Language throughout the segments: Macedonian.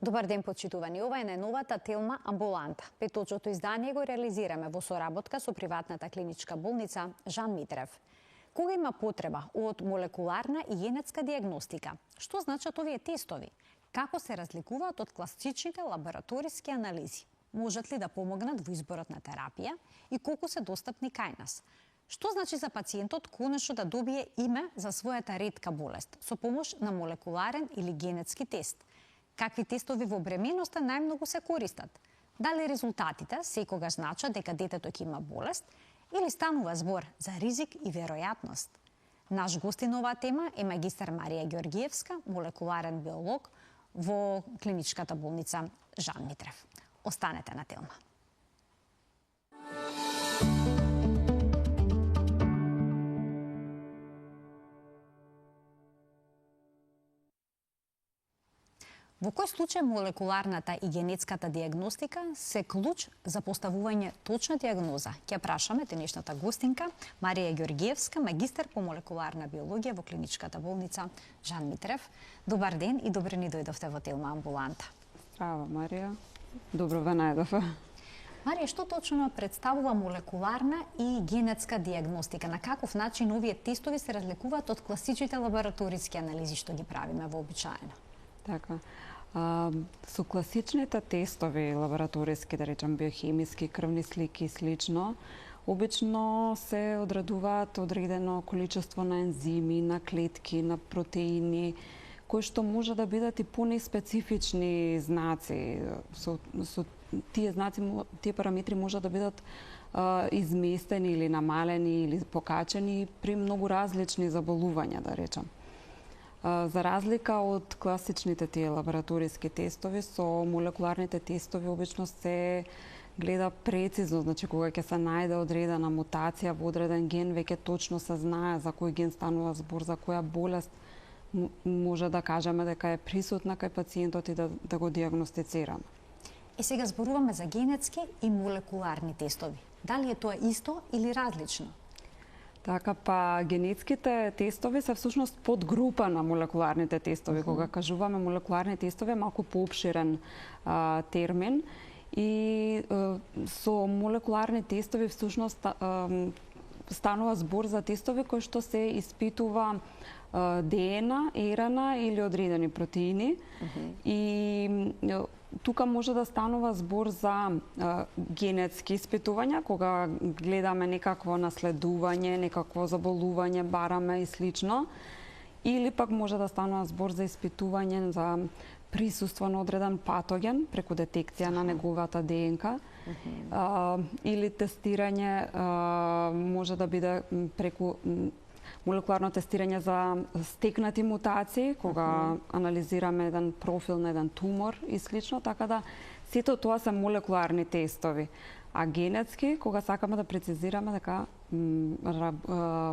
Добар ден, почитувани. Ова е најновата Телма амбуланта. Петочното издание го реализираме во соработка со приватната клиничка болница Жан Митрев. Кога има потреба од молекуларна и генетска диагностика? Што значат овие тестови? Како се разликуваат од класичните лабораториски анализи? Можат ли да помогнат во изборот на терапија и колку се достапни кај нас? Што значи за пациентот конечно да добие име за својата ретка болест со помош на молекуларен или генетски тест? Какви тестови во бременоста најмногу се користат? Дали резултатите секогаш значат дека детето ќе има болест или станува збор за ризик и веројатност? Наш гостин на оваа тема е магистар Марија Ѓоргиевска, молекуларен биолог во клиничката болница Жан Митрев. Останете на Телма. Во кој случај молекуларната и генетската диагностика се клуч за поставување точна диагноза? Ќе прашаме денешната гостинка Марија Ѓоргиевска, магистар по молекуларна биологија во клиничката болница Жан Митрев. Добар ден и добре ни дојдовте во Телма амбуланта. Здраво, Марија. Добро ве најдов. Марија, што точно представува молекуларна и генетска диагностика? На каков начин овие тестови се разликуваат од класичните лабораториски анализи што ги правиме вообичаено? Така. Со класичните тестови лабораториски, да речам биохемиски, крвни слики и слично, обично се одредуваат одредено количество на ензими, на клетки, на протеини, кои што може да бидат и понеспецифични знаци. Со тие знаци, тие параметри може да бидат изместени или намалени или покачени при многу различни заболувања, да речам. За разлика од класичните тие лабораториски тестови, со молекуларните тестови обично се гледа прецизно, значи кога ќе се најде одредена мутација во одреден ген, веќе точно се знае за кој ген станува збор, за која болест може да кажеме дека е присутна кај пациентот и да го диагностицираме. Сега зборуваме за генетски и молекуларни тестови. Дали е тоа исто или различно? Така, па генетските тестови се всушност подгрупа на молекуларните тестови. Кога кажуваме молекуларни тестови е малку поопширен термин и со молекуларни тестови всушност станува збор за тестови кои што се испитува ДНА, РНА или одредени протеини и тука може да станува збор за генетски испитувања, кога гледаме некакво наследување, некакво заболување, бараме и слично, или пак може да станува збор за испитување за присуство на одреден патоген преку детекција на неговата ДНК, или тестирање може да биде преку молекуларно тестирање за стекнати мутации, кога анализираме еден профил на еден тумор и слично, така да сето тоа се молекуларни тестови. А генетски, кога сакаме да прецизираме дека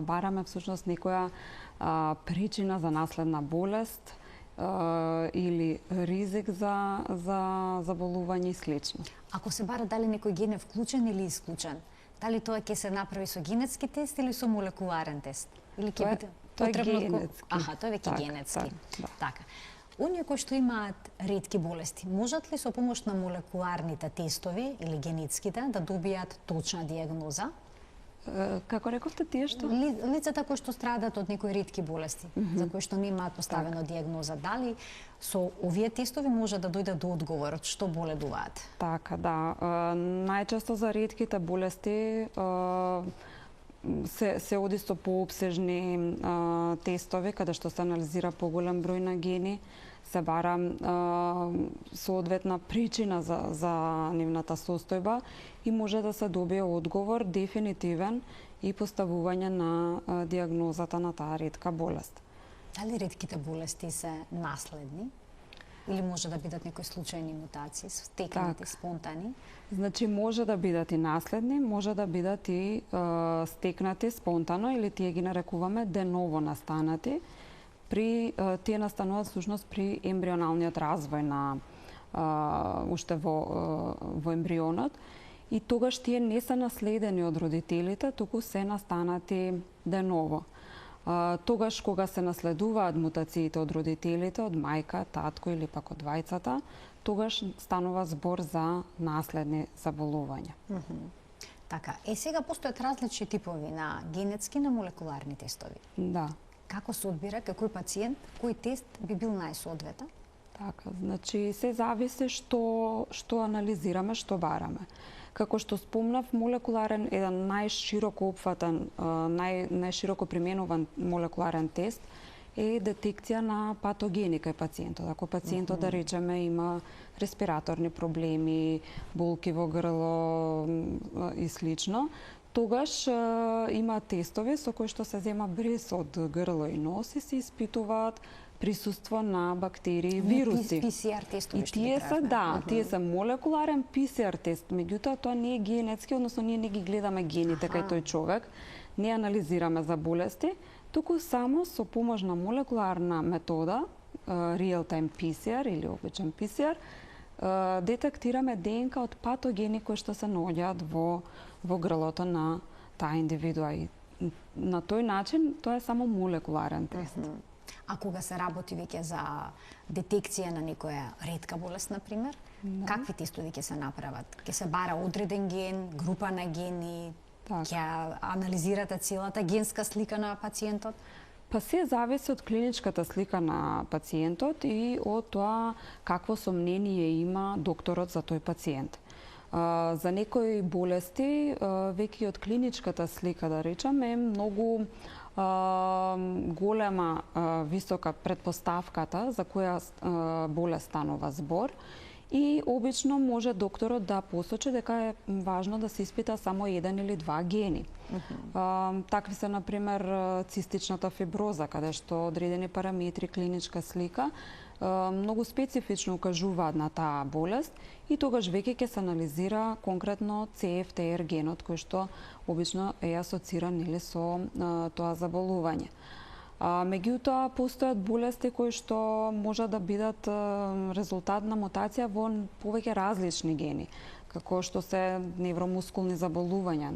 бараме всушност некоја причина за наследна болест или ризик за заболување и слично. Ако се бара дали некој ген е вклучен или исклучен, дали тоа ќе се направи со генетски тест или со молекуларен тест? Или ќе биде потребно генетски. Аха, тоа е веќе генетски. Да. Така. Оние кои што имаат ретки болести, можат ли со помош на молекуларните тестови или генетските да добијат точна диагноза? Како рековте тие што? Лицата кои што страдат од некои ретки болести, за кои што немаат поставено диагноза, дали со овие тестови може да дојдат до одговорот што боледуваат? Така, да. Најчесто за ретките болести се оди со поопсежни тестови, каде што се анализира поголем број на гени, се бара соодветна причина за нивната состојба и може да се добие одговор дефинитивен и поставување на диагнозата на таа ретка болест. Дали ретките болести се наследни? Или може да бидат некои случајни мутации, стекнати, спонтани? Значи, може да бидат и наследни, може да бидат и стекнати спонтано, или тие ги нарекуваме деново настанати. Тие настануваат всушност при ембрионалниот развој на уште во ембрионот и тогаш тие не се наследени од родителите, туку се настанати деново. Тогаш кога се наследуваат мутациите од родителите, од мајка, татко или пак од двајцата, тогаш станува збор за наследни заболувања. Така, сега постојат различни типови на генетски на молекуларни тестови. Да. Како се одбира кој пациент, кој тест би бил најсоодветен? Така, значи се зависи што анализираме, што бараме. Како што спомнав, молекуларен еден најшироко опфатен, најшироко применуван молекуларен тест е детекција на патогени кај пациентот. Ако пациентот, да речеме, има респираторни проблеми, болки во грло и слично, тогаш има тестови со кои што се зема брез од грло и нос и се испитуваат присуство на бактерии и вируси. PCR тестови што тие се, да, тие се молекуларен PCR тест, меѓутоа тоа не е генетски, односно ние не ги гледаме гените кај тој човек, не анализираме за болести, туку само со помош на молекуларна метода, real-time PCR или обичен PCR, детектираме ДНК од патогени кои што се наоѓаат во грлото на таа индивидуа. И на тој начин тоа е само молекуларен тест. А кога се работи веќе за детекција на некоја ретка болест, например, какви тестови ќе се направат? Ќе се бара одреден ген, група на гени, ќе анализирате целата генска слика на пациентот? Па се зависи од клиничката слика на пациентот и од тоа какво сомнение има докторот за тој пациент. За некои болести, веќе од клиничката слика, да речеме, е многу голема, висока предпоставката за која болест станува збор и обично може докторот да посочи дека е важно да се испита само еден или два гени. Такви се, например, цистичната фиброза, каде што одредени параметри, клиничка слика, многу специфично укажуваат на таа болест и тогаш веќе ќе се анализира конкретно CFTR генот кој што обично е асоциран со тоа заболување. Меѓутоа, постојат болести кои што може да бидат резултат на мутација во повеќе различни гени, како што се невромускулни заболувања.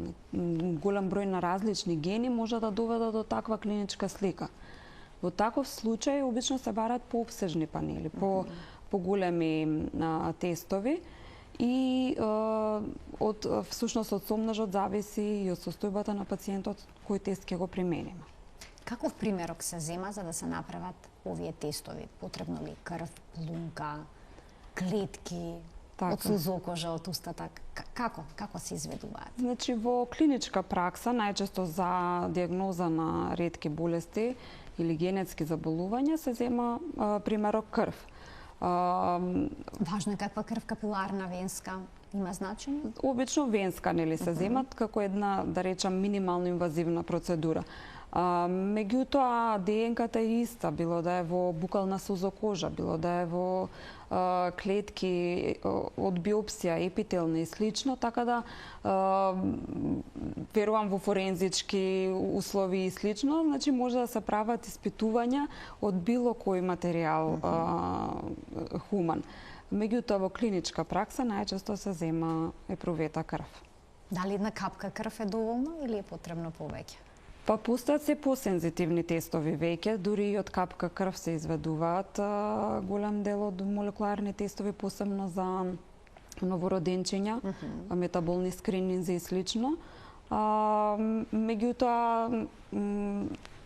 Голем број на различни гени може да доведат до таква клиничка слика. Во таков случај обично се барат поопсежни панели, поголеми тестови и всушност од сомножот зависи и од состојбата на пациентот кој тест ќе го примениме. Каков примерок се зема за да се направат овие тестови? Потребно ли крв, лунка, клетки, од сузокожа, од устата? Како се изведуваат? Значи, во клиничка пракса, најчесто за диагноза на ретки болести или генетски заболувања, се зема примерок крв. Важно е каква крв, капиларна, венска, има значење? Обично венска, нели, се земат како една, да речам, минимално инвазивна процедура. Меѓутоа, ДНК-та е иста, било да е во букална сузокожа, било да е во клетки од биопсија, епителна и слично, така да верувам во форензички услови и слично, значи може да се прават испитувања од било кој материјал хуман. Меѓутоа, во клиничка пракса најчесто се зема епрувета крв. Дали една капка крв е доволно или е потребно повеќе? Па постојат се посензитивни тестови веќе, дури и од капка крв се изведуваат голем дел од молекуларни тестови, посебно за новороденчиња, метаболни скрининзи и слично. Меѓутоа,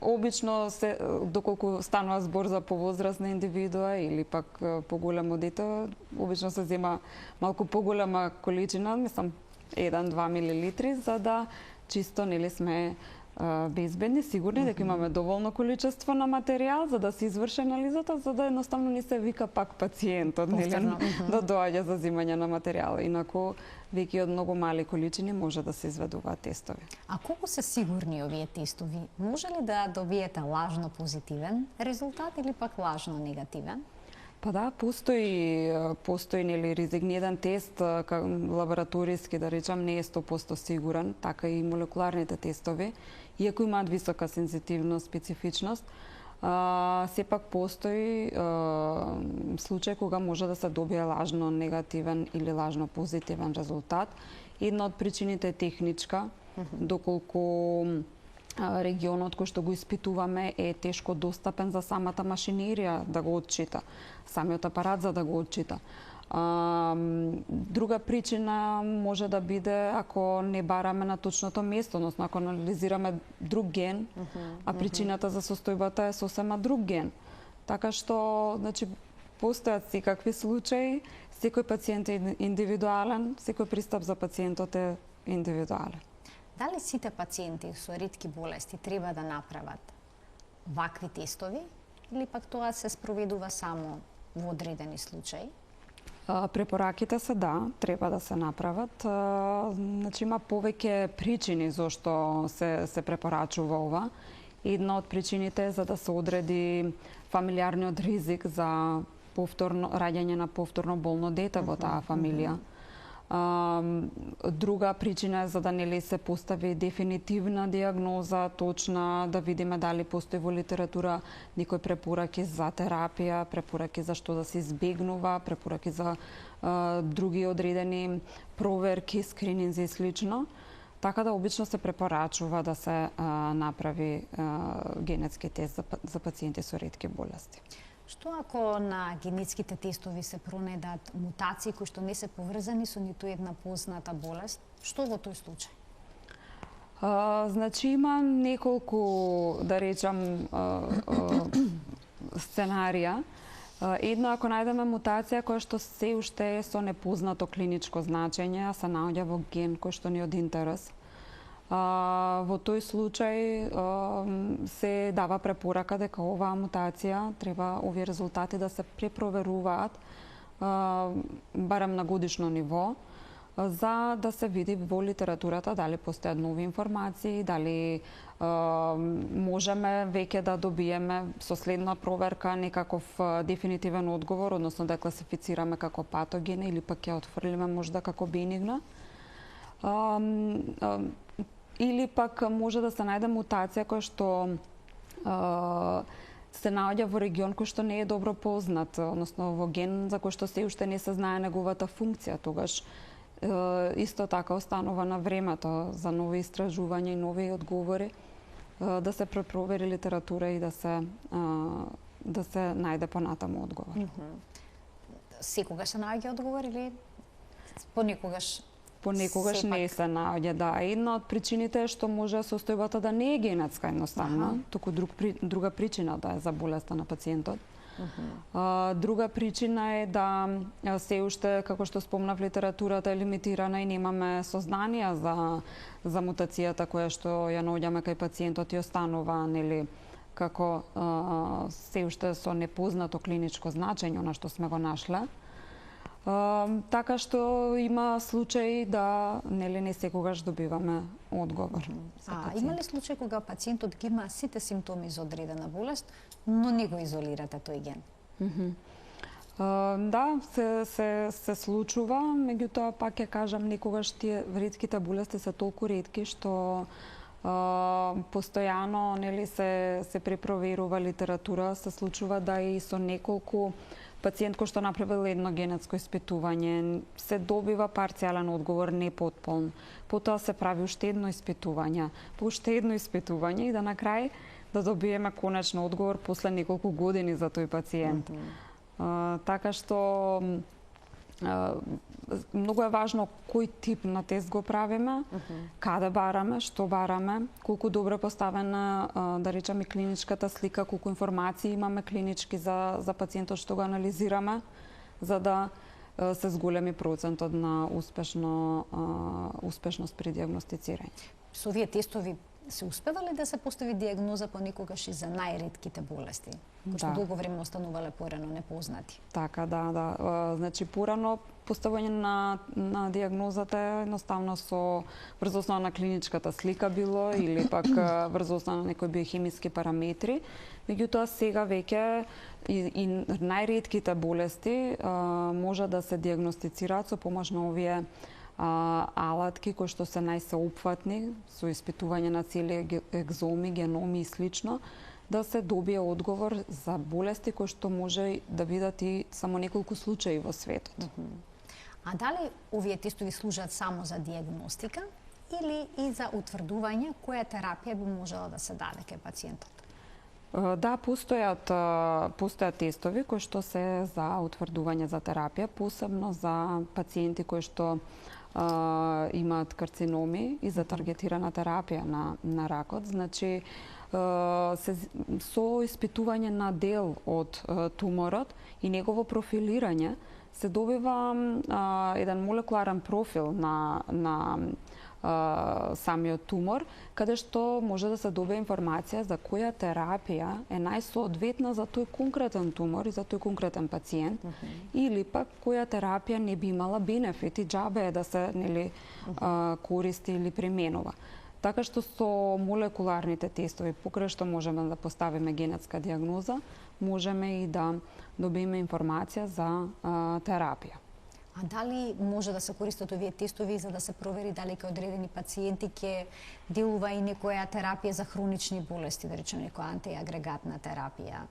обично се, доколку станува збор за повозрасна индивидуа или пак поголемо дете, обично се зема малку поголема количина, мислам 1-2 милилитри, за да чисто нели сме безбедни, сигурни дека имаме доволно количество на материјал за да се изврши анализата, за да едноставно не се вика пак пациентот, нели, да доаѓа за земање на материјал. Инаку, веќе од многу мали количини може да се изведуваат тестови. А колку се сигурни овие тестови? Може ли да добиете лажно позитивен резултат или пак лажно негативен? Па да, постои нели резигнеден тест лабораториски, да речам, не е 100% сигурен, така и молекуларните тестови, иако имаат висока сензитивност, специфичност, сепак постои случај кога може да се добие лажно негативен или лажно позитивен резултат. Една од причините е техничка, доколку регионот кој што го испитуваме е тешко достапен за самата машинерија да го отчита, самиот апарат за да го отчита. Друга причина може да биде ако не бараме на точното место, односно ако анализираме друг ген, а причината за состојбата е сосема друг ген. Така што, значи, постојат секакви случаи, секој пациент е индивидуален, секој пристап за пациентот е индивидуален. Дали сите пациенти со ретки болести треба да направат вакви тестови или пак тоа се спроведува само во одредени случаи? Препораките се треба да се направат. Значи има повеќе причини зашто се препорачува ова. Една од причините е за да се одреди фамилиарниот ризик за раѓање на повторно болно дете во таа фамилија. Друга причина е за да нели се постави дефинитивна диагноза, точна, да видиме дали постои во литература некои препораки за терапија, препораки за што да се избегнува, препораки за други одредени проверки, скрининзи и слично. Така да обично се препорачува да се направи генетски тест за пациенти со ретки болести. Што ако на генетските тестови се пронедат мутации кои што не се поврзани со ниту една позната болест? Што во тој случај? Значи има неколку, да речам, сценарија. Едно, ако најдеме мутација која што се уште е со непознато клиничко значење, а се наоѓа во ген кој што ни е од интерес, во тој случај се дава препорака дека оваа мутација треба овие резултати да се препроверуваат барем на годишно ниво, за да се види во литературата дали постојат нови информации, дали можеме веќе да добиеме со следна проверка некаков дефинитивен одговор, односно да класифицираме како патоген или пак ја отфрлиме можда како бенигна. Или пак може да се најде мутација која што се наоѓа во регион кој што не е добро познат, односно во ген за кој што се уште не се знае неговата функција, тогаш исто така останува на времето за нови истражувања и нови одговори, да се препровери литература и да се најде понатаму одговор. Секогаш се наоѓа одговор или понекогаш? Понекогаш не се наоѓа, Една од причините е што може состојбата да не е генетска едноставно, туку друга причина да е за болеста на пациентот. Друга причина е да се уште, како што спомнав, литературата е лимитирана и немаме сознанија за мутацијата која што ја наоѓаме кај пациентот и останува, нели, како се уште со непознато клиничко значење, она што сме го нашле. Така што има случаи да не секогаш добиваме одговор. Има ли случај кога пациентот ги има сите симптоми за одредена болест, но не го изолирате тој ген? Да, се случува, меѓутоа пак ќе кажам, некогаш тие ретките болести се толку ретки што постојано се препроверува литература, се случува да и со неколку пациент кој што направил едно генетско испитување, се добива парцијален одговор, не потполн. Потоа се прави уште едно испитување, и да на крај да добиеме конечен одговор после неколку години за тој пациент. Така што многу е важно кој тип на тест го правиме, каде бараме, што бараме, колку добро поставена, да речеме, клиничката слика, колку информации имаме клинички за пациентот што го анализираме, за да се зголеми процентот на успешност при диагностицирање. Со овие тестови се успева ли да се постави диагноза понекогаш и за најретките болести, кои што долго време останувале порано непознати? Така, да. Значи, порано поставување на диагнозата е едноставно врз основа на клиничката слика било или пак врз основа на некои биохемиски параметри. Меѓутоа, сега веќе и најретките болести може да се диагностицираат со помош на овие алатки кои што се најсеопфатни, со испитување на цели екзоми, геноми и слично, да се добие одговор за болести кои што може да бидат и само неколку случаи во светот. А дали овие тестови служат само за диагностика или и за утврдување која терапија би можела да се даде кај пациентот? Да, постојат тестови кои што се за утврдување за терапија, посебно за пациенти кои што имаат карциноми и за таргетирана терапија на ракот. Значи, со испитување на дел од туморот и негово профилирање се добива еден молекуларен профил на самиот тумор, каде што може да се добие информација за која терапија е најсоодветна за тој конкретен тумор и за тој конкретен пациент, или пак која терапија не би имала бенефит и џабе е да се користи или применува. Така што со молекуларните тестови, покрај што можеме да поставиме генетска диагноза, можеме и да добиеме информација за терапија. А дали може да се користат овие тестови за да се провери дали кај одредени пациенти ќе делува и некоја терапија за хронични болести, да речеме некоја антиагрегатна терапија,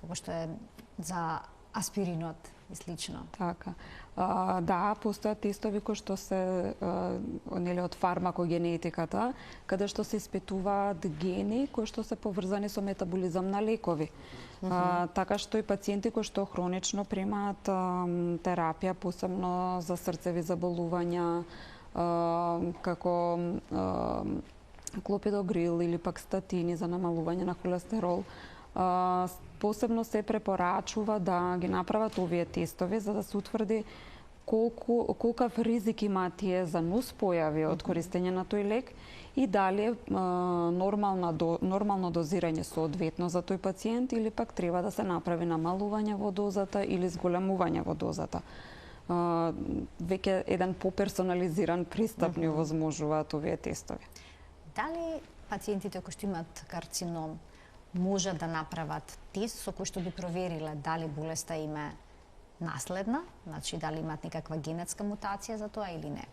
како што е за аспиринот и слично? Така. Да, постојат тестови кои што се од фармакогенетиката, каде што се испитуваат гени кои што се поврзани со метаболизам на лекови. Така што и пациенти кои што хронично примаат терапија, посебно за срцеви заболувања, како клопидогрил или пак статини за намалување на холестерол, посебно се препорачува да ги направат овие тестови за да се утврди колкав ризик има тие за нуспојави од користење на тој лек и дали е нормално дозирање соодветно за тој пациент или пак треба да се направи намалување во дозата или зголемување во дозата. Веќе еден поперсонализиран пристап ни овозможуваат овие тестови. Дали пациентите кои што имаат карцином може да направат тест со кој што би провериле дали болеста им е наследна, значи дали имаат некаква генетска мутација за тоа или не?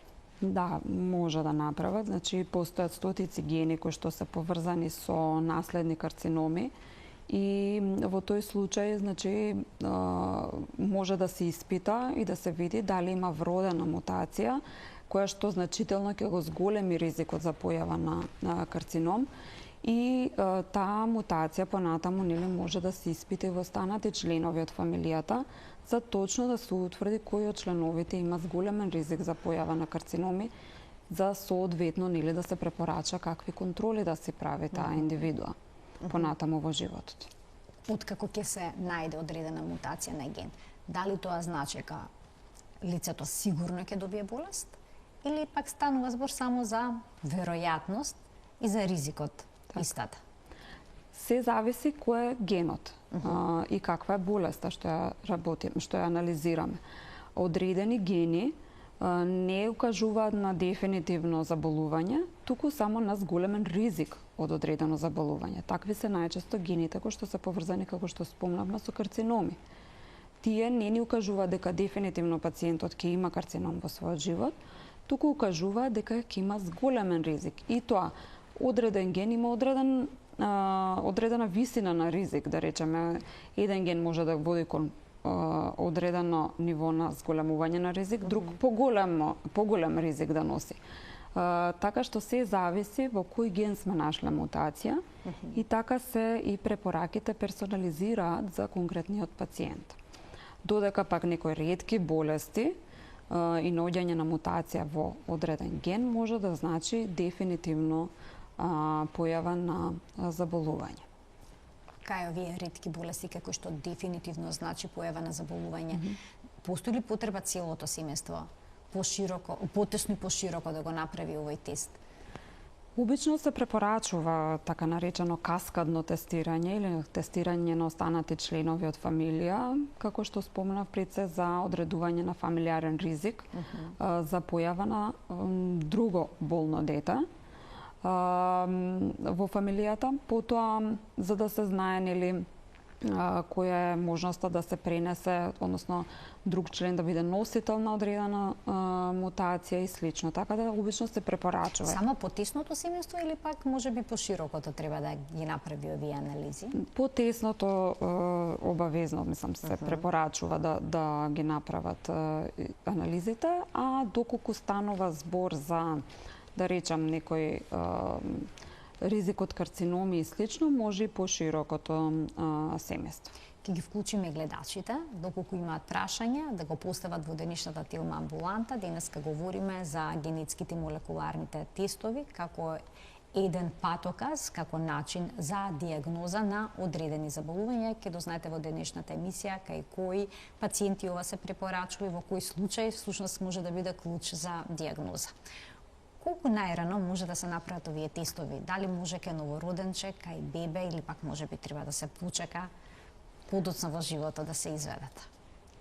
Да, може да направат. Значи, постојат стотици гени кои што се поврзани со наследни карциноми и во тој случај, значи, може да се испита и да се види дали има вродена мутација која што значително ќе го зголеми ризикот за појава на карцином. И таа мутација понатаму може да се испита во останати членови од фамилијата, за точно да се утврди кој од членовите има зголемен ризик за појава на карциноми, за соодветно да се препорача какви контроли да се прави таа индивидуа понатаму во животот. Откако ќе се најде одредена мутација на ген, дали тоа значи дека лицето сигурно ќе добие болест или пак станува збор само за веројатност и за ризикот истата? Се зависи кој е генот и каква е болеста што ја анализираме. Одредени гени не укажуваат на дефинитивно заболување, туку само на зголемен ризик од одредено заболување. Такви се најчесто гените кои што се поврзани, како што спомнавме, со карциноми. Тие не ни укажуваат дека дефинитивно пациентот ќе има карцином во својот живот, туку укажуваат дека ќе има зголемен ризик. И тоа, одреден ген има одредена висина на ризик, да речеме, еден ген може да води кон одредено ниво на зголемување на ризик, друг поголем ризик да носи. Така што се зависи во кој ген сме нашле мутација и така се и препораките персонализираат за конкретниот пациент. Додека пак некои ретки болести и наоѓање на мутација во одреден ген може да значи дефинитивно појава на заболување. Кај овие ретки болести како што дефинитивно значи појава на заболување, постои ли потреба целото семејство потесно и пошироко да го направи овој тест? Обично се препорачува така наречено каскадно тестирање или тестирање на останати членови од фамилија, како што спомнав пред се за одредување на фамилиарен ризик за појава на друго болно дете во фамилијата, потоа за да се знае која е можноста да се пренесе, односно друг член да биде носител на одредена мутација и слично. Така да обично се препорачува. Само потесното семејство или пак можеби поширокото треба да ги направи овие анализи? Потесното обавезно, мислам, се препорачува да ги направат анализите, а доколку станува збор за да речам некој ризик од карциноми и слично, може и поширокото семејство. Ке ги вклучиме гледачите, доколку имаат прашања, да го постават во денешната Телма амбуланта. Денеска говориме за генетските молекуларните тестови како еден патоказ, како начин за диагноза на одредени заболувања. Ке дознаете во денешната емисија кај кои пациенти ова се препорачува и во кој случај всушност може да биде клуч за диагноза. Колку најрано може да се направат овие тестови? Дали може кај новороденче, кај бебе или пак може би треба да се почека подоцна во животот да се изведат?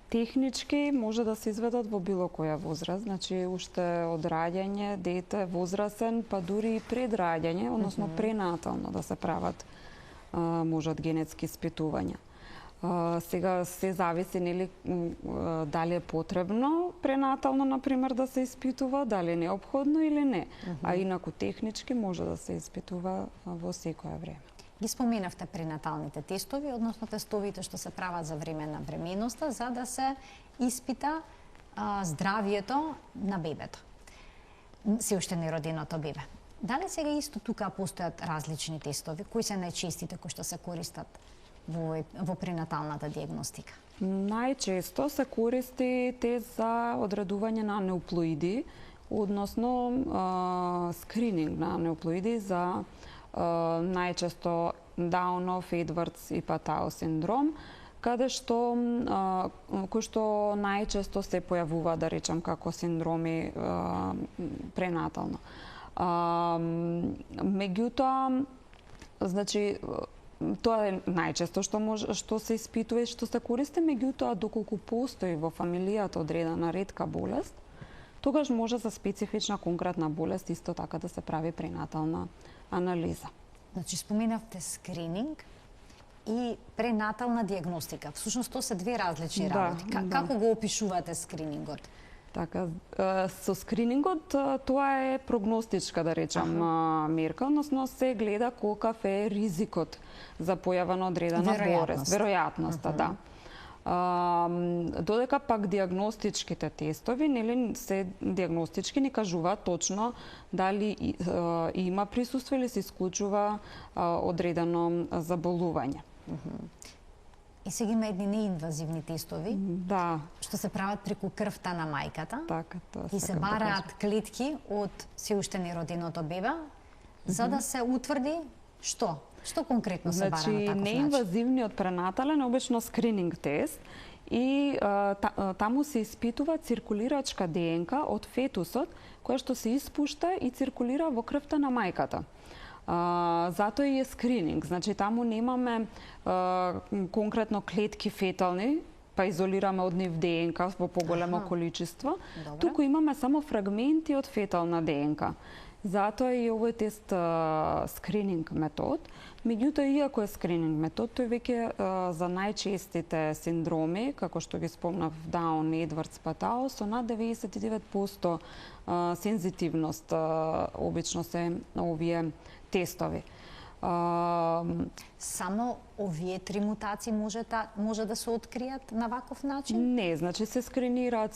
Технички може да се изведат во било која возраст, значи уште од раѓање, дете, возрасен, па дури и пред раѓање, односно пренатално да се прават можат генетски испитувања. Сега се зависи нели дали е потребно пренатално например да се испитува, дали е неопходно или не. А инаку технички може да се испитува во секое време. Ги споменавте пренаталните тестови, односно тестовите што се прават за време на бременоста, за да се испита здравието на бебето. Се уште нероденото бебе. Дали сега исто тука постојат различни тестови? Кои се најчестите кои што се користат во пренаталната диагностика? Најчесто се користи тест за одредување на неуплоиди, односно скрининг на неуплоиди за најчесто Даунов, Едвардс и Патау синдром, каде што кои што најчесто се појавува, да речам, како синдроми пренатално. Меѓутоа, значи тоа е најчесто што се испитува и што се користи, меѓутоа доколку постои во фамилијата одредена ретка болест, тогаш може за специфична конкретна болест исто така да се прави пренатална анализа. Значи споменавте скрининг и пренатална диагностика. Всушност тоа се две различни работи. Како го опишувате скринингот? Така, со скринингот тоа е прогностичка, да речам, мерка, односно се гледа колкав е ризикот за појава на одредена болест, веројатноста, да. Додека пак диагностичките тестови, нели се диагностички ни кажуваат точно дали има присуство или се исклучува одредено заболување. И сега има едни неинвазивни тестови, да, што се прават преку крвта на мајката. Така, тоа и се бараат клетки од се уште нероденото бебе, за да се утврди што? Што конкретно се бара на таков начин? Неинвазивниот пренатален е обично скрининг тест и таму се испитува циркулирачка ДНК од фетусот, која што се испушта и циркулира во крвта на мајката. Затоа и е скрининг, значи таму немаме конкретно клетки фетални, па изолираме од нив ДНК во поголемо количество, туку имаме само фрагменти од фетална ДНК. Затоа и овој тест скрининг метод. Меѓутоа, иако е скрининг метод, тој веќе за најчестите синдроми, како што ги спомнав Даун, Едвардс, Патау, со над 99% сензитивност обично се овие тестови. Само овие три мутации може да се откријат на ваков начин? Не, значи се скринираат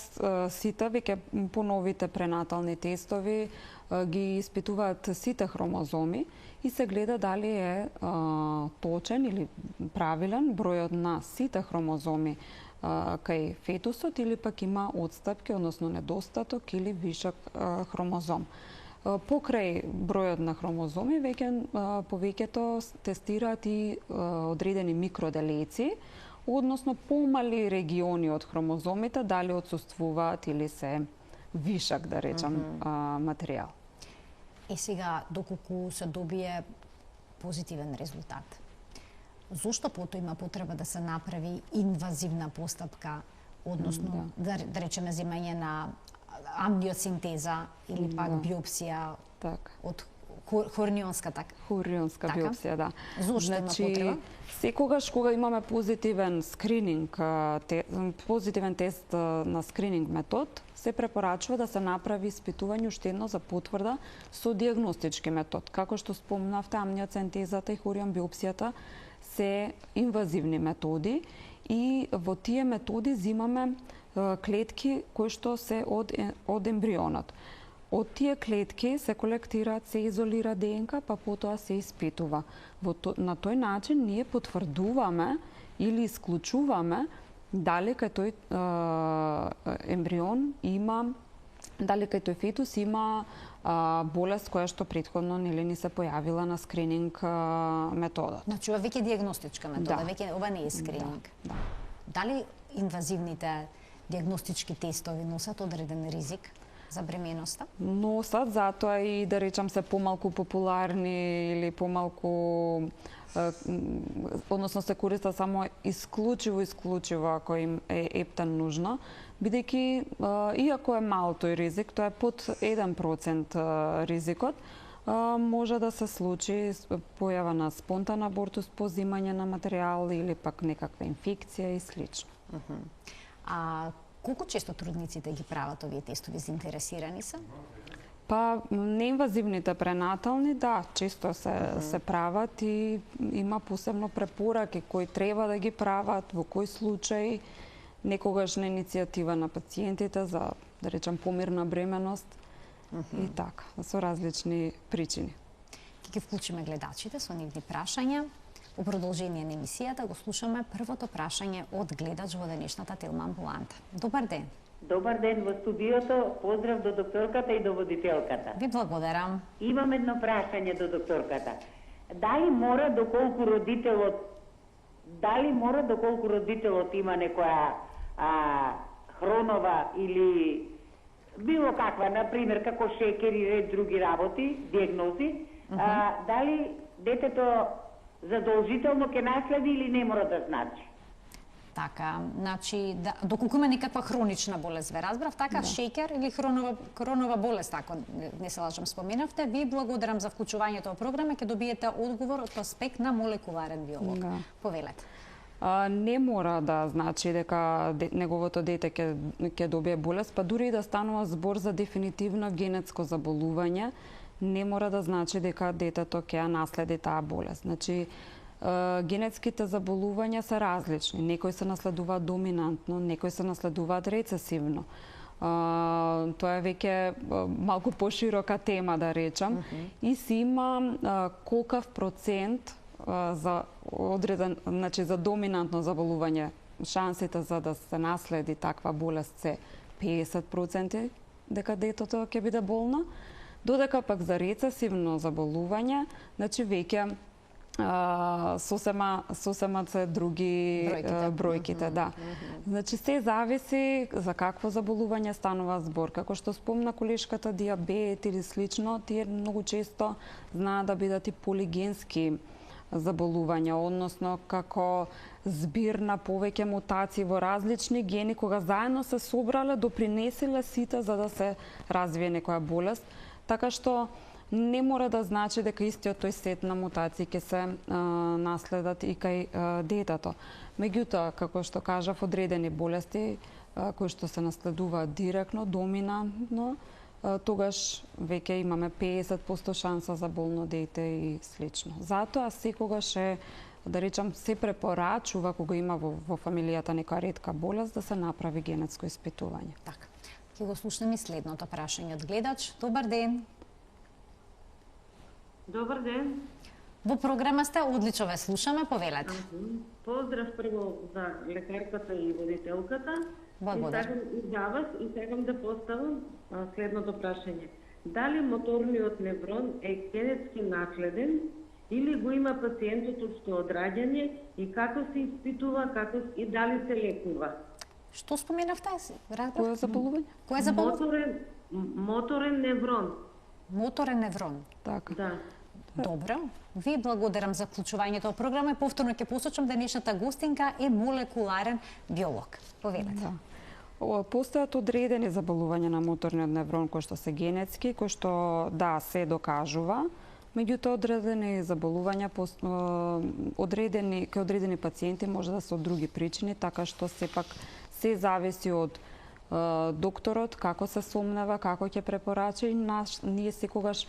сите, веќе поновите пренатални тестови ги испитуваат сите хромозоми и се гледа дали е точен или правилен бројот на сите хромозоми кај фетусот или пак има отстапки, односно недостаток или вишок хромозом. Покрај бројот на хромозоми, повеќето тестираат и одредени микроделеци, односно помали региони од хромозомите, дали отсуствуваат или се вишак, да речам, материјал. И сега, доколку се добие позитивен резултат, зошто потоа има потреба да се направи инвазивна постапка, односно, да речеме, земање на амниосинтеза или пак биопсија од хорнионска Хорнионска биопсија, да. Зошто има потреба? Секогаш кога имаме позитивен скрининг, позитивен тест на скрининг метод, се препорачува да се направи испитување уште едно за потврда со диагностички метод. Како што спомнавте, амниоцентезата и хорион биопсијата се инвазивни методи и во тие методи земаме клетки кои што се од ембрионот. од тие клетки се колектираат, се изолира ДНК, па потоа се испитува. На тој начин ние потврдуваме или исклучуваме дали кај тој ембрион има, дали кај тој фетус има болест која што претходно нели ни се појавила на скрининг методот. Значи ова веќе диагностичка метода, Да. веќе ова не е скрининг. Да. Дали инвазивните диагностички тестови носат одреден ризик за бременоста? Носат, затоа и да речам се помалку популарни или помалку односно се користат само исклучиво ако им е ептан нужно, бидејќи иако е мал тој ризик, тоа е под 1% ризикот, може да се случи појава на спонтан абортус, позимање на материјал или пак некаква инфекција и слично. А колку често трудниците ги прават овие тестови, заинтересирани се? Па неинвазивните пренатални, да, често се прават и има посебно препораки кои треба да ги прават, во кој случај, некогаш на иницијатива на пациентите за, да речем, помирна бременост и така, со различни причини. Ќе ги вклучиме гледачите со нивни прашања. У продолжение на емисијата го слушаме првото прашање од гледач во денешната Телма амбуланта. Добар ден. Добар ден во студиото, поздрав до докторката и до водителката. Ви благодарам. Имам едно прашање до докторката. Дали мора доколку родителот има некоја хронова или било каква, например, како шекер и ред други работи, диагнози, дали детето задолжително ќе наследи или не мора да значи? Така, значи, доколку има некаква хронична болест, ве разбрав, така, шеќер или хронова болест, ако не се лажам споменавте, ви благодарам за вклучувањето во програма, ќе добиете одговор од аспект на молекуларен биолог. Да. Повелете. Не мора да значи дека неговото дете ќе добие болест, па дури и да станува збор за дефинитивно генетско заболување, не мора да значи дека детето ќе ја наследи таа болест. Значи, генетските заболувања се различни. Некои се наследуваат доминантно, некои се наследуваат рецесивно. Тоа е веќе малку поширока тема, да речам. И си има колкав процент за одреден, значи за доминантно заболување, шансите за да се наследи таква болест се 50% дека детето ќе биде болно, додека пак за рецесивно заболување, значи веќе сосема се други бројките, да. Значи се зависи за какво заболување станува збор. Како што спомна колешката, диабет или слично, тие многу често знаат да бидат и полигенски заболувања, односно како збир на повеќе мутации во различни гени, кога заедно се собрале, допринеселе сите за да се развие некоја болест, така што не мора да значи дека истиот тој сет на мутации ќе се наследат и кај детето. Меѓутоа, како што кажав, одредени болести кои што се наследуваат директно, доминантно, тогаш веќе имаме 50% шанса за болно дете и слично. Затоа секогаш е, да речам, се препорачува кога има во фамилијата нека ретка болест да се направи генетско испитување. Така. Ќе го слушнеме следното прашање од гледач. Добар ден. Добар ден. Во програма сте, одлично ве слушаме, повелете. Поздрав прво за лекарката и водителката. Благодарам. И за вас и сакам да поставам следното прашање. Дали моторниот неврон е генетски наследен или го има пациентот уште од раѓање и како се испитува, и дали се лекува? Што споменавте? Кое заболување? Кое заболување? Моторен неврон. Моторен неврон. Така. Да. Добро. Ви благодарам за вклучувањето во програма и повторно ќе посочам денешната гостинка е молекуларен биолог. Повелете. Да. Постојат одредени заболувања на моторниот неврон кои што се генетски, кои што да се докажува, меѓутоа одредени заболувања кај одредени пациенти може да се од други причини, така што сепак се зависи од докторот како се сомнева, како ќе препорача и ние секогаш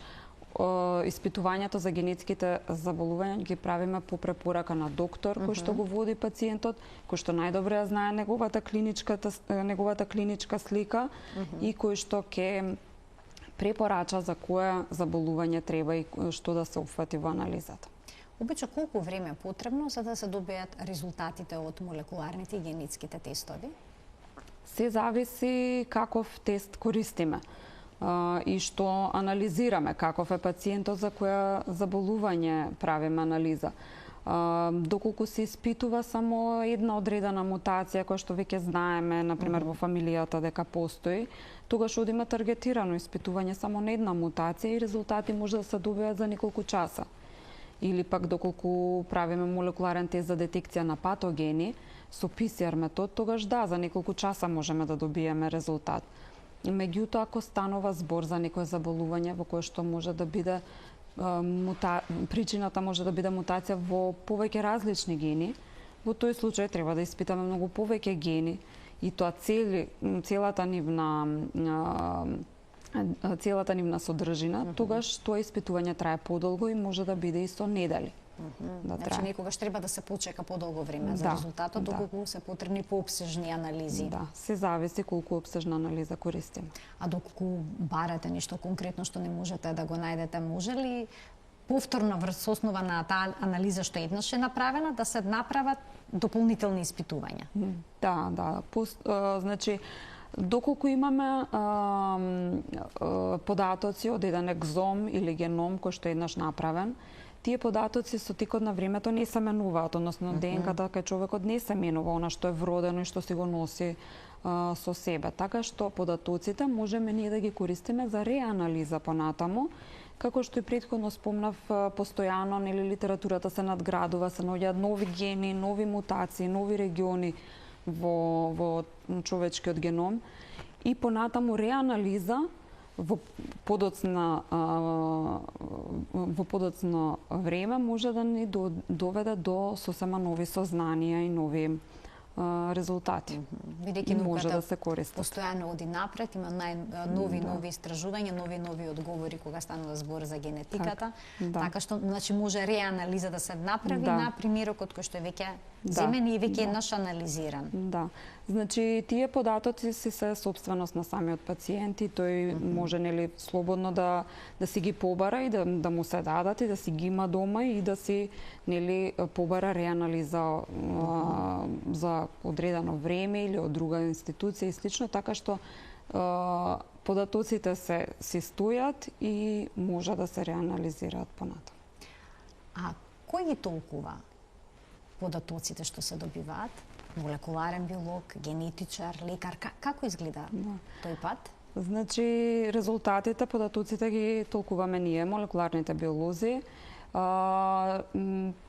испитувањето за генетските заболувања ги правиме по препорака на доктор кој што го води пациентот, кој што најдобре ја знае неговата клиничка слика и кој што ќе препорача за кое заболување треба и што да се опфати во анализата. Обича колку време е потребно за да се добијат резултатите од молекуларните и генетските тестови? Се зависи каков тест користиме и што анализираме, каков е пациентот, за која заболување правиме анализа. Доколку се испитува само една одредена мутација која што веќе знаеме, например во фамилијата дека постои, тогаш одиме таргетирано испитување само на една мутација и резултати може да се добијат за неколку часа. Или пак доколку правиме молекуларен тест за детекција на патогени со PCR метод, тогаш да, за неколку часа можеме да добиеме резултат. Меѓутоа, ако станува збор за некое заболување во кое што може да биде причината може да биде мутација во повеќе различни гени, во тој случај треба да испитаме многу повеќе гени и тоа целата нивна содржина, тогаш тоа испитување трае подолго и може да биде и со недели. Значи некогаш треба да се почека подолго време за резултатот, доколку се потребни поопсежни анализи. Да, се зависи колку опсежна анализа користиме. А доколку барате нешто конкретно што не можете да го најдете, може ли повторно врз основа на таа анализа што еднаш е направена да се направат дополнителни испитувања? Да. Значи, доколку имаме податоци од еден екзом или геном кој што е еднаш направен, тие податоци со текот на времето не се менуваат, односно ДНК-та кај човекот не се менува, она што е вродено и што си го носи со себе. Така што податоците можеме ние да ги користиме за реанализа понатаму, како што и претходно спомнав, постојано литературата се надградува, се наоѓаат нови гени, нови мутации, нови региони во човечкиот геном и понатаму реанализа во подоцно време може да ни доведе до сосема нови сознанија и нови резултати. Бидејќи може да се користи. Постојано оди напред, има нови истражувања, нови одговори кога станува збор за генетиката. Така што значи може реанализа да се направи на примерокот кој што е веќе земен и веќе еднаш анализиран. Да. Значи тие податоци се сопственост на самиот пациент и тој може слободно да си ги побара и да му се дадат и да си ги има дома и да си побара реанализа за одредено време или од друга институција и слично, така што податоците се стојат и може да се реанализираат понатаму. А кој ги толкува податоците што се добиваат? Молекуларен биолог, генетичар, лекар, како изгледа тој пат? Значи, резултатите, податоците ги толкуваме ние, молекуларните биолози.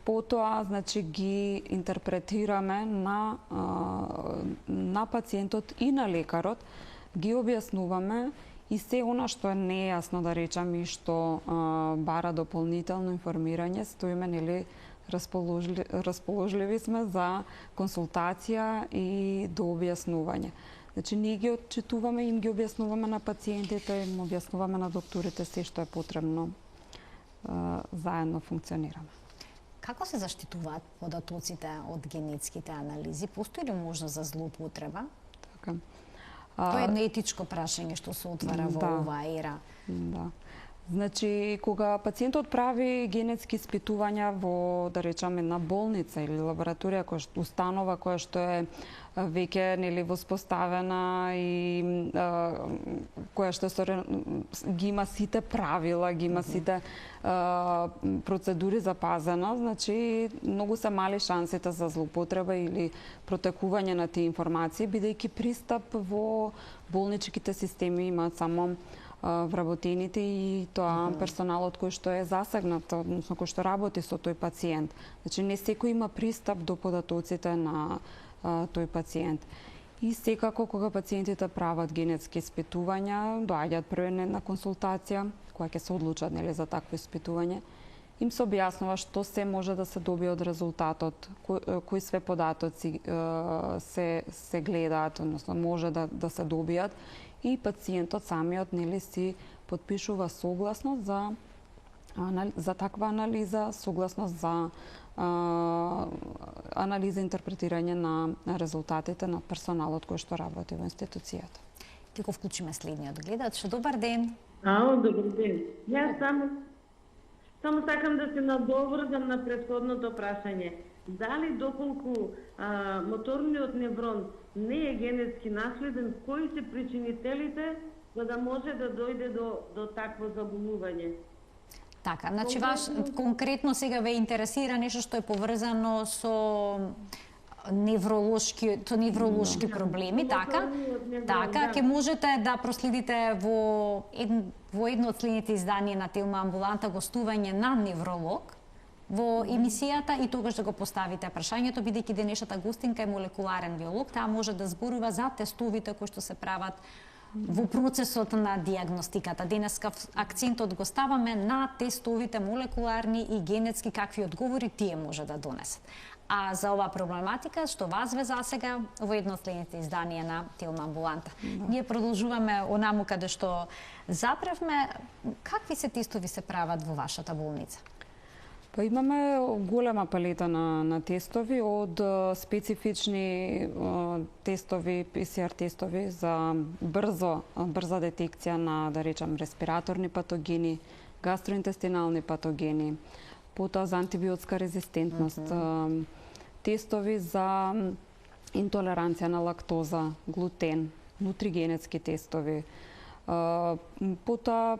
Потоа, значи, ги интерпретираме на пациентот и на лекарот, ги објаснуваме и се она што е нејасно, да речам, и што бара дополнително информирање, стоиме, расположливи сме за консултација и до објаснување. Значи, ние ги отчитуваме, им ги објаснуваме на пациентите, им објаснуваме на докторите се што е потребно, заедно функционираме. Како се заштитуваат податоците од генетските анализи? Постои ли можност за злоупотреба? Така. Тоа е едно етичко прашање што се отвара во оваа ера. Да. Значи, кога пациентот прави генетски испитувања во, да речеме, една болница или лабораторија, установа која што е веќе воспоставена и која што ги има сите правила, ги има сите процедури запазено, значи многу се мали шансите за злоупотреба или протекување на тие информации, бидејќи пристап во болничките системи имаат само вработените и тоа персоналот кој што е засегнат, односно кој што работи со тој пациент. Значи не секој има пристап до податоците на тој пациент. И секако кога пациентите прават генетски испитувања, доаѓаат прво на консултација, која ќе се одлучат за такво испитување, им се објаснува што се може да се добие од резултатот, кои све податоци се гледаат, односно може да се добијат, и пациентот самиот си потпишува согласност за таква анализа, согласност за анализа и интерпретирање на резултатите на персоналот кој што работи во институцијата. Ќе го вклучиме следниот гледач. Добар ден. Добар ден. Јас само сакам да се надоврзам на претходното прашање. Дали доколку моторниот неврон не е генетски наследен, кои се причинителите за да може да дојде до такво заболување? Така, значи ваш конкретно сега ве интересира нешто што е поврзано со невролошки проблеми, така? Така, ќе можете да проследите во едно од следните изданија на Телма амбуланта гостување на невролог во емисијата и тогаш да го поставите прашањето, бидејќи денешната гостинка е молекуларен биолог, таа може да зборува за тестовите кои што се прават во процесот на диагностиката. Денеска акцентот го ставаме на тестовите молекуларни и генетски, какви одговори тие може да донесат. А за оваа проблематика, што вас ве засега во едно од следните изданија на Телма амбуланта. Ние продолжуваме онаму каде што запревме. Какви се тестови се прават во вашата болница? Па имаме голема палета на тестови, од специфични тестови, PCR тестови за брза детекција на, да речам, респираторни патогени, гастроинтестинални патогени, потоа за антибиотска резистентност, тестови за интолеранција на лактоза, глутен, нутригенетски тестови, потоа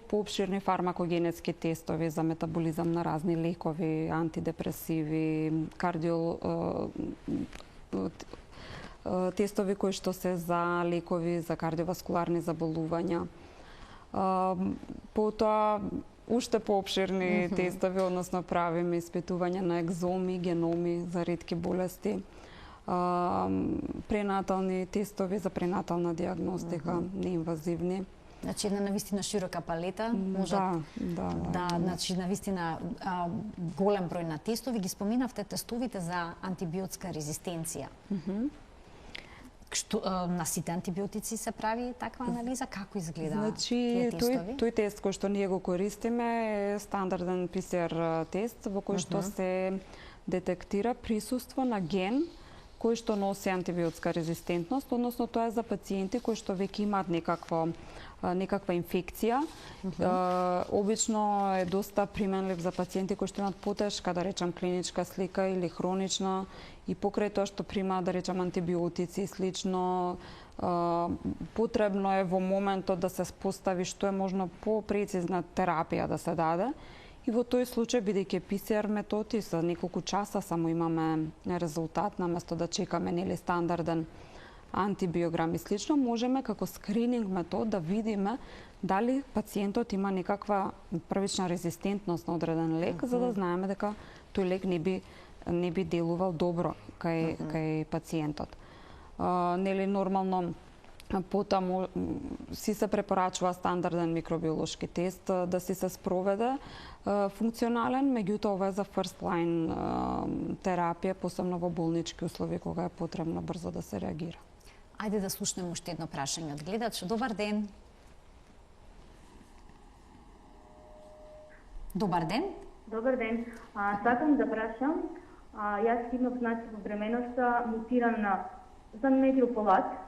поопширни фармакогенетски тестови за метаболизам на разни лекови, антидепресиви, тестови кои што се за лекови за кардиоваскуларни заболувања. Потоа уште поопширни тестови, односно правиме испитувања на екзоми, геноми за ретки болести, пренатални тестови за пренатална диагностика, неинвазивни. Значи една навистина широка палета, може значи навистина голем број на тестови. Ги споминавте тестовите за антибиотска резистенција. На сите антибиотици се прави таква анализа? Како изгледа тие тестови? Тој тест кој што ние го користиме е стандарден PCR тест во кој што се детектира присуство на ген кој што носи антибиотска резистентност, односно тоа е за пациенти кои што веќе имаат некаква инфекција. Обично е доста применлив за пациенти кои што имаат потешка, да речам, клиничка слика или хронична и покрај тоа што примаат, да речам, антибиотици и слично, потребно е во моментот да се спостави што е можно попрецизна терапија да се даде. И во тој случај, бидејќи PCR методи за неколку часа само имаме резултат, наместо да чекаме стандарден антибиограм и слично, можеме како скрининг метод да видиме дали пациентот има некаква првична резистентност на одреден лек, за да знаеме дека тој лек не би делувал добро кај пациентот. Нормално потоа си се препорачува стандарден микробиолошки тест да си се спроведе функционален, меѓутоа ова е за first line терапија, посебно во болнички услови кога е потребно брзо да се реагира. Ајде да слушнеме уште едно прашање од гледач. Добар ден. Добар ден. Добар ден. Сакам да прашам, јас имав во временоста мутиран за метрополат.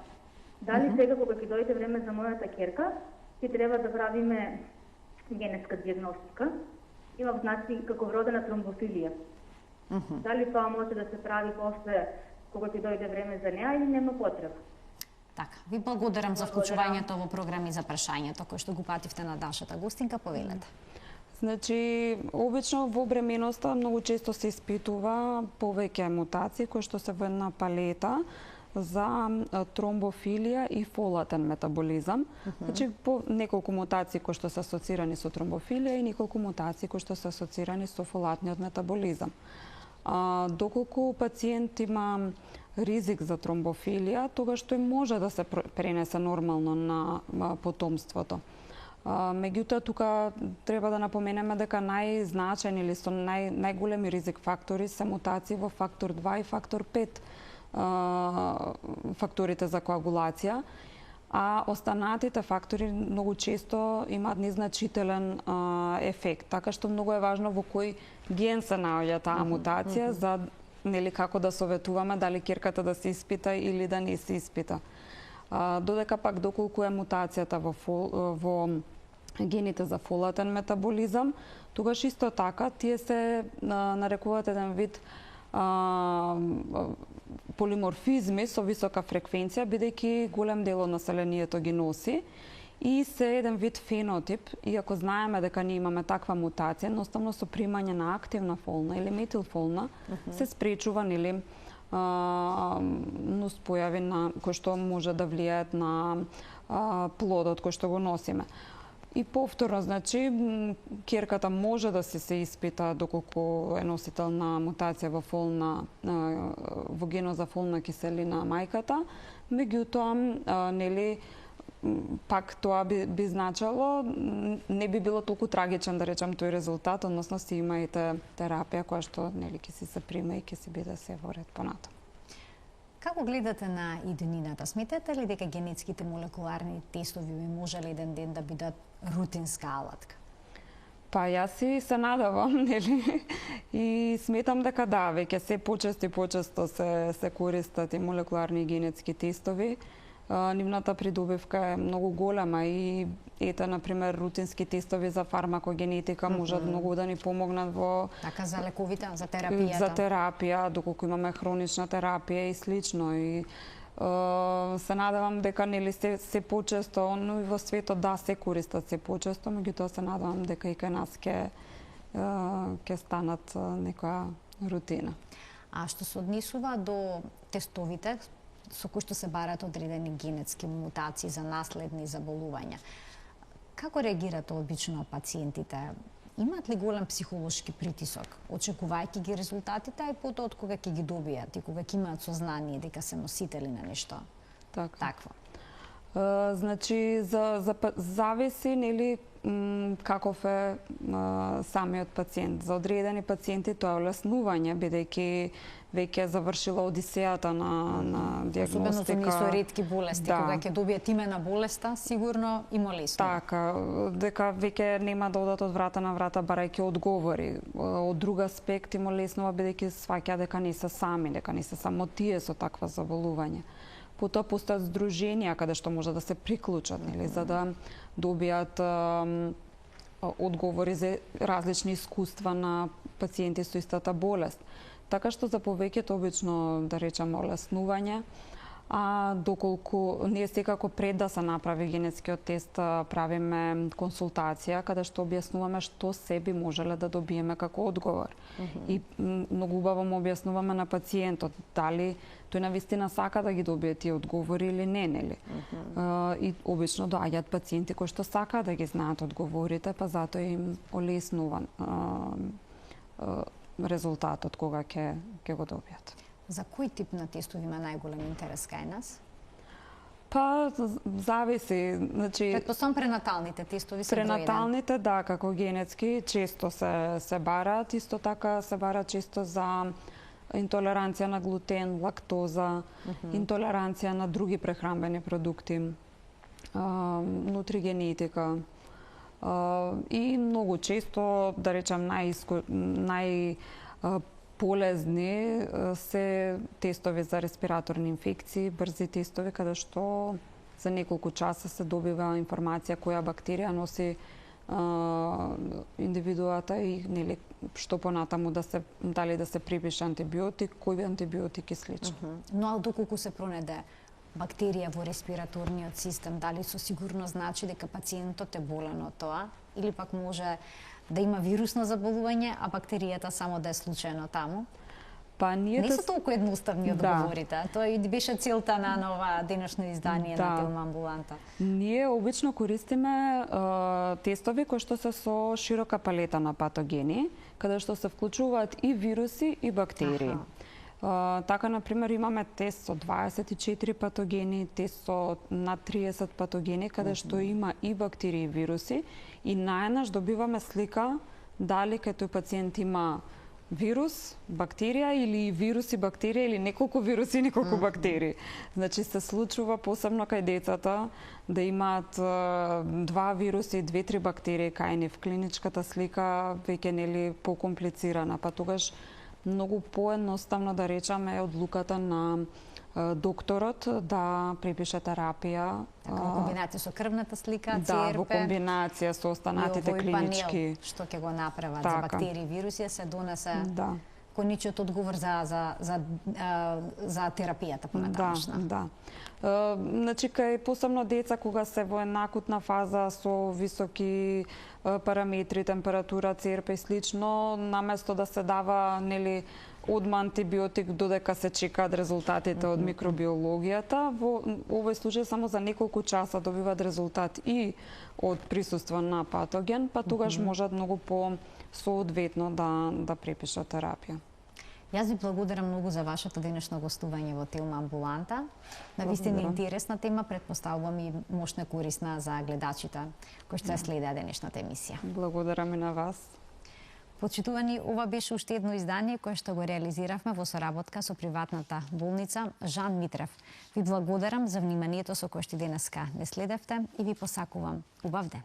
Дали сега кога ќе дојде време за мојата ќерка, ќе треба да правиме генетска диагностика? Имав како вродена тромбофилија. Дали тоа може да се прави после кога ќе дојде време за неа или нема потреба? Така, ви благодарам за вклучувањето во програми за прашањето кој што го пативте на нашата гостинка, повелете. Значи, обично во бременоста многу често се испитува повеќе мутации кои што се во една палета за тромбофилија и фолатен метаболизам. Значи, по неколку мутации кои што се асоцирани со тромбофилија и неколку мутации кои што се асоцирани со фолатниот метаболизам. Доколку пациент има ризик за тромбофилија, тогаш тој може да се пренесе нормално на потомството. Меѓутоа, тука треба да напоменеме дека најзначајни или со најголеми ризик фактори се мутации во фактор 2 и фактор 5 факторите за коагулација, а останатите фактори многу често имаат незначителен ефект. Така што многу е важно во кој ген се наоѓа таа мутација за како да советуваме дали ќерката да се испита или да не се испита. Додека пак доколку е мутацијата во гените за фолатен метаболизам, тогаш исто така тие се нарекуваат еден вид полиморфизми со висока фреквенција, бидејќи голем дел од населението ги носи и се еден вид фенотип, иако знаеме дека ние имаме таква мутација, едноставно со примање на активна фолна или метилфолна се спречува нели нуспојави кои што може да влијаат на плодот кој што го носиме. И повторно, значи, ќерката може да се испита доколку е носител на мутација во генот за фолна киселина мајката, меѓутоа, нели, пак тоа би значало, не би било толку трагичен, да речам, тој резултат, односно си имајте терапија која што, нели, ќе си се прима и ќе си биде се во ред понатаму. Како гледате на иднината? Сметате ли дека генетските молекуларни тестови би можеле еден ден да бидат рутинска алатка? Па јас си се надавам, нели? И сметам дека да, веќе се почесто и почесто се користат и молекуларни и генетски тестови. Нивната придобивка е многу голема и ете, например, рутински тестови за фармакогенетика можат многу да ни помогнат во... Така, за лековите, за терапијата? За терапија, доколку имаме хронична терапија и слично. И се надевам дека нели се почесто, но и во светот да се користат се почесто, меѓутоа се надевам дека и кај нас ќе станат некоја рутина. А што се однесува до тестовите со кои што се бараат одредени генетски мутации за наследни заболувања, како реагираат обично пациентите? Имаат ли голем психолошки притисок, очекувајќи ги резултатите, а и потоа од кога ќе ги добијат и кога ќе имаат сознание дека се носители на нешто такво? Значи, зависи, нели, каков е самиот пациент. За одредени пациенти тоа е олеснување, бидејќи веќе завршила одисејата на диагностика. Особено за ретки болести, кога ќе добијат име на болеста, сигурно им олеснува. Така, дека веќе нема да одат од врата на врата барајќи одговори. Од друг аспект им олеснува бидејќи сваќа дека не се сами, дека не се само тие со таква заболување. Потоа постојат здруженија каде што може да се приклучат, нели, за да добијат одговори за различни искуства на пациенти со истата болест. Така што за повеќето обично, да речам, олеснување, а доколку ние секако пред да се направи генетскиот тест правиме консултација каде што објаснуваме што се би можеле да добиеме како одговор. И многу убаво му објаснуваме на пациентот дали тој навистина сака да ги добие тие одговори или не, нели? И обично доаѓаат пациенти кои што сака да ги знаат одговорите, па затоа им олеснува резултатот кога ќе го добијат. За кој тип на тестови има најголем интерес кај нас? Па, зависи. Значи, Предпоставам пренаталните тестови се пренаталните, да, како генетски, често се бараат. Исто така се бараат често за интолеранција на глутен, лактоза, интолеранција на други прехранбени продукти, нутригенетика. И многу често, да речам, полезни се тестови за респираторни инфекции, брзи тестови, каде што за неколку часа се добива информација која бактерија носи индивидуата и нели што понатаму дали да се припише антибиотик, кој антибиотик и слично. Но доколку се пронајде бактерија во респираторниот систем, дали со сигурност значи дека пациентот е болен од тоа или пак може да има вирусно заболување, а бактеријата само да е случајно таму? Па ние не се толку едноставни одговорите. Тоа и беше целта на ова денешно издание на Телма Амбуланта. Ние обично користиме тестови кои што се со широка палета на патогени, каде што се вклучуваат и вируси и бактерии. Така, например, имаме тест со 24 патогени, тест со над 30 патогени, каде што има и бактерии и вируси, и наеднаш добиваме слика дали кај тој пациент има вирус, бактерија или вирус и бактерија или неколку вируси и неколку бактерии. Значи се случува посебно кај децата да имаат 2 вируси и 2-3 бактерии кај нив. Клиничката слика веќе нели покомплицирана, па тогаш многу поедноставно да речеме е одлуката на докторот да препише терапија. Така, во комбинација со крвната слика, Да, ЦРП, во комбинација со останатите и овој клинички. панел што ќе го направат Така. за бактерии, вируси, се донесе Да. коничниот одговор за терапијата понатамошна. Да. Значи, кај посебно деца кога се во една акутна фаза со високи параметри, температура, ЦРП и слично, наместо да се дава одма антибиотик додека се чекаат резултатите од микробиологијата, во овој случај само за неколку часа добиваат резултат и од присуство на патоген, па тогаш можат многу соодветно да препишат терапија. Јас ви благодарам многу за вашето денешно гостување во Телма амбуланта. Навистина интересна тема, претпоставувам и мощна корисна за гледачите кои што ја следеа денешната емисија. Благодарам и на вас. Почитувани, ова беше уште едно издание кое што го реализиравме во соработка со приватната болница Жан Митрев. Ви благодарам за вниманието со кое што денеска не следевте и ви посакувам убав ден.